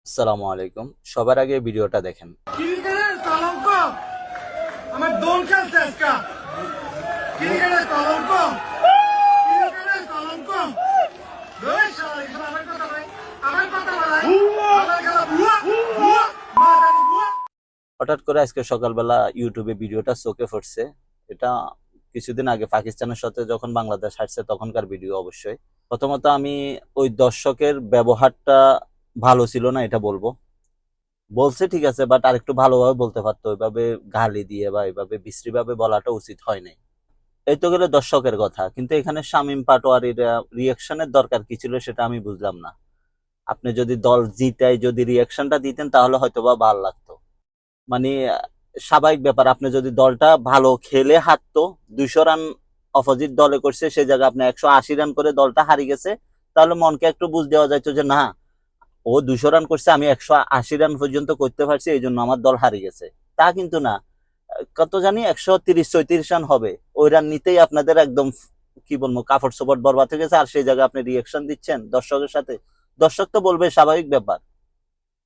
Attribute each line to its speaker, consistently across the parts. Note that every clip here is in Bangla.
Speaker 1: আসসালামু আলাইকুম। সবার আগে ভিডিওটা দেখেন।
Speaker 2: ক্রিকেটের কলঙ্ক আমার দোল খেলছে আজকা। ক্রিকেটের কলঙ্ক ক্রিকেটের কলঙ্ক ওই শালা এখানে আমার কথা বলাই আমার খেলা বুয়া বুয়া মারানি বুয়া।
Speaker 1: হঠাৎ করে আজকে সকালবেলা ইউটিউবে ভিডিওটা চোখে পড়ছে। এটা কিছুদিন আগে পাকিস্তানের সাথে যখন বাংলাদেশ হারছে তখনকার ভিডিও অবশ্যই। প্রথমত আমি ওই দর্শকের ব্যবহারটা ভালো ছিল না এটা বলবো। বলছে ঠিক আছে, বাট আরেকটু ভালোভাবে বলতে পারতো। ওইভাবে গালি দিয়ে বা এইভাবে বিশ্রীভাবে বলাটা উচিত হয় নাই। এই তো গেলে দর্শকের কথা, কিন্তু এখানে শামীম পাটোয়ারির রিয়াকশনের দরকার কি ছিল সেটা আমি বুঝলাম না। আপনি যদি দল জিতায় যদি রিয়াকশনটা দিতেন তাহলে হয়তোবা ভালো লাগতো। মানে স্বাভাবিক ব্যাপার, আপনি যদি দলটা ভালো খেলে হারতো, 200 রান অপোজিট দলে করছে, সে জায়গায় আপনি 180 রান করে দলটা হারিয়ে গেছে, তাহলে মনকে একটু বুঝ দেওয়া যাইতো যে না, ও 200 রান করছে, আমি 180 রান পর্যন্ত করতে পারছি, এই জন্য আমার দল হারিয়ে গেছে। তা কিন্তু না। কত জানি 130-34 রান হবে, ওই রান নিতেই আপনাদের একদম কি বলবো কাপড় চোপড় বরবাদ হয়ে গেছে, আর সেই জায়গায় আপনি রিয়াকশন দিচ্ছেন দর্শকের সাথে। দর্শক তো বলবে, স্বাভাবিক ব্যাপার।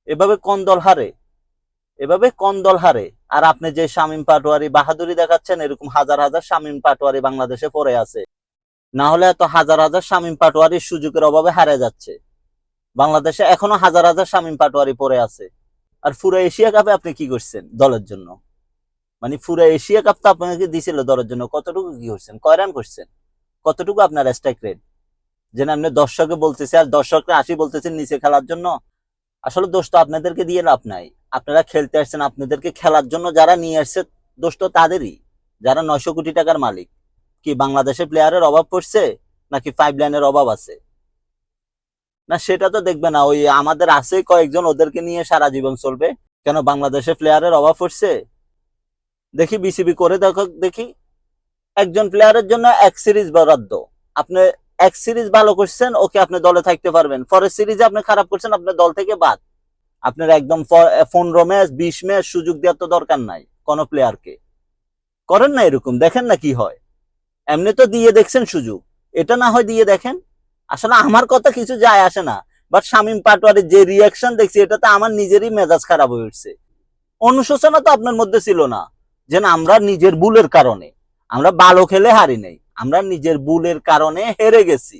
Speaker 1: এভাবে কোন দল হারে? এভাবে কোন দল হারে? আর আপনি যে শামীম পাটোয়ারি বাহাদুরি দেখাচ্ছেন, এরকম হাজার হাজার শামীম পাটোয়ারি বাংলাদেশে পড়ে আছে। না হলে এত হাজার হাজার শামীম পাটোয়ারির সুযোগের অভাবে হারে যাচ্ছে। বাংলাদেশে এখনো হাজার হাজার শামীম পাটোয়ারি পড়ে আছে। আর পুরো এশিয়া কাপে আপনি কি করছেন দলের জন্য? মানে পুরো এশিয়া কাপ তো আপনাকে দিছিল দলের জন্য, কতটুকু কি করছেন? কয় রান করছেন? কতটুকু আপনার স্ট্রাইক রেট? যেন আপনি দর্শকে বলতেছে আর দর্শকরা আসি বলতেছেন নিচে খেলার জন্য। আসলে দোষ তো আপনাদেরকে দিয়ে লাভ নাই। আপনারা খেলতে আসছেন, আপনাদেরকে খেলার জন্য যারা নিয়ে আসছে, দোষ তো তাদেরই, যারা 900 কোটি টাকার মালিক। কি বাংলাদেশে প্লেয়ারের অভাব পড়ছে, নাকি পাইপ লাইনের অভাব আছে? না, সেটা তো দেখবে না। ওই আমাদের আছে কয়েকজন, ওদেরকে নিয়ে সারা জীবন চলবে। কেন বাংলাদেশে প্লেয়ারের অভাব পড়ছে? দেখি বিসিবি করে দেখো, দেখি একজন প্লেয়ারের জন্য এক সিরিজ বরাদ্দ। আপনি এক সিরিজ ভালো করছেন, ওকে, আপনি দলে থাকতে পারবেন। পরের সিরিজে আপনি খারাপ করছেন, আপনি দল থেকে বাদ। আপনার একদম 15 ম্যাচ 20 ম্যাচ সুযোগ দেওয়ার তো দরকার নাই কোন প্লেয়ারকে। করেন না এরকম, দেখেন না কি হয়। এমনি তো দিয়ে দেখছেন সুযোগ, এটা না হয় দিয়ে দেখেন। আসলে আমার কথা কিছু যায় আসে না, বাট শামীম পাটোয়ারির যে রিয়াকশন দেখছি, এটাতে আমার নিজেরই মেজাজ খারাপ হয়ে উঠছে। অনুশোচনা তো আপনার মধ্যে ছিল না, যে না, আমরা নিজের ভুলের কারণে, আমরা ভালো খেলে হারি নাই, আমরা নিজের ভুলের কারণে হেরে গেছি।